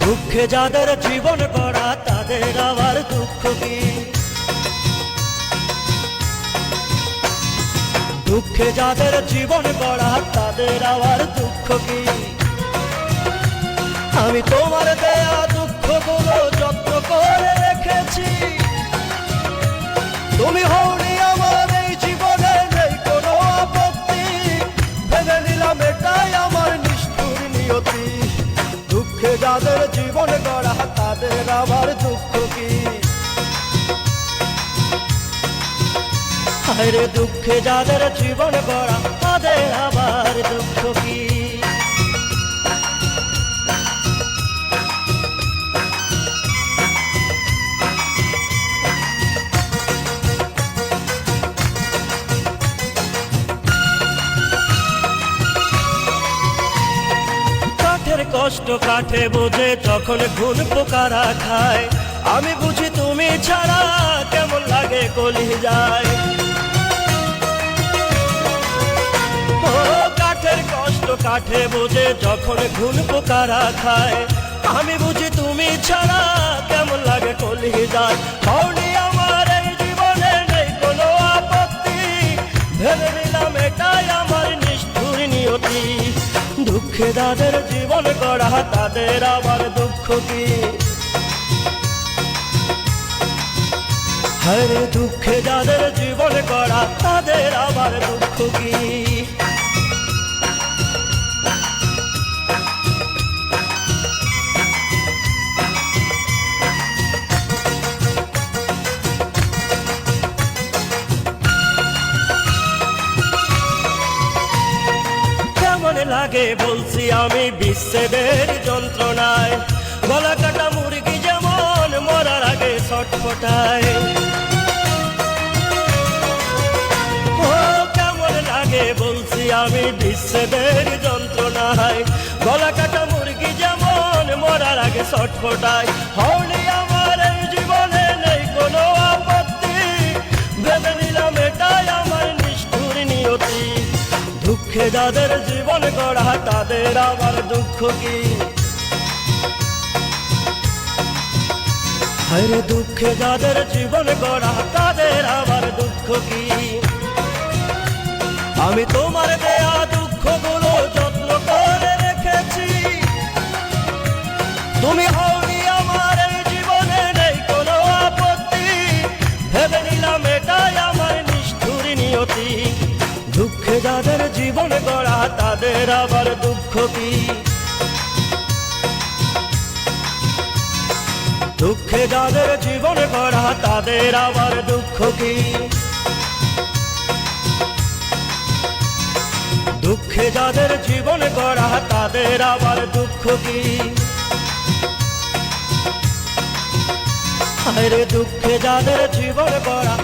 দুঃখে যাদের জীবন গড়া তাদের আবার দুঃখ কি? দুঃখে যাদের জীবন গড়া তাদের আবার দুঃখ কি? আমি তোমার দেয়া দুঃখগুলো যত্ন করে রেখেছি। তুমি হওনি আমার এই জীবনে, নেই কোনো আপত্তি। ভেবে নিলাম এটাই আমার নিষ্ঠুর নিয়তি। দুঃখে যাদের জীবন গড়া তাদের আবার দুঃখ কি? হায়রে দুঃখে যাদের জীবন গড়া তাদের আবার দুঃখ কি? কষ্ট কাঠে বোঝে যখন ঘুন পোকারা খায়, আমি বুঝি তুমি ছাড়া কেমন লাগে কলিজায়। ও কাঠের কষ্ট কাঠে বোঝে যখন ঘুন পোকারা খায়, আমি বুঝি তুমি ছাড়া কেমন লাগে কলিজায়। হওনি আমার এই জীবনে, নেই কোনো আপত্তি। ভেবে নিলাম এটাই আমার নিষ্ঠুর নিয়তি। দুঃখে যাদের জীবন গড়া তাদের আবার দুঃখ কি? হরে দুঃখে যাদের জীবন গড়া তাদের আবার দুঃখ কি? লাগে বলছি আমি বিচ্ছেদের যন্ত্রণায়, গলা কাটা মুরগি যেমন মরার আগে ছটফটায়। ও কেমন লাগে বলছি আমি বিচ্ছেদের যন্ত্রণায়, গলা কাটা মুরগি যেমন মরার আগে ছটফটায়। হওনি আমার এই জীবনে, নেই কোনো আপত্তি। ভেবে নিলাম এটাই আমার নিষ্ঠুর নিয়তি। দুঃখে যাদের জীবন গড়া তাদের আবার দুঃখ কি? হরে দুঃখে যাদের জীবন গড়া তাদের আবার দুঃখ কি? আমি তোমার দেয়া দুঃখগুলো যত্ন করে রেখেছি। তুমি হওনি আমার এই জীবনে, নেই কোনো আপত্তি। ভেবে নিলাম এটাই আমার নিষ্ঠুর নিয়তি। দুঃখে যাদের জীবন গড়া তাদের আবার দুঃখ কি? দুঃখে যাদের জীবন গড়া তাদের আবার দুঃখ কি? দুঃখে যাদের জীবন গড়া তাদের আবার দুঃখ কি? হায়রে দুঃখে যাদের জীবন গড়া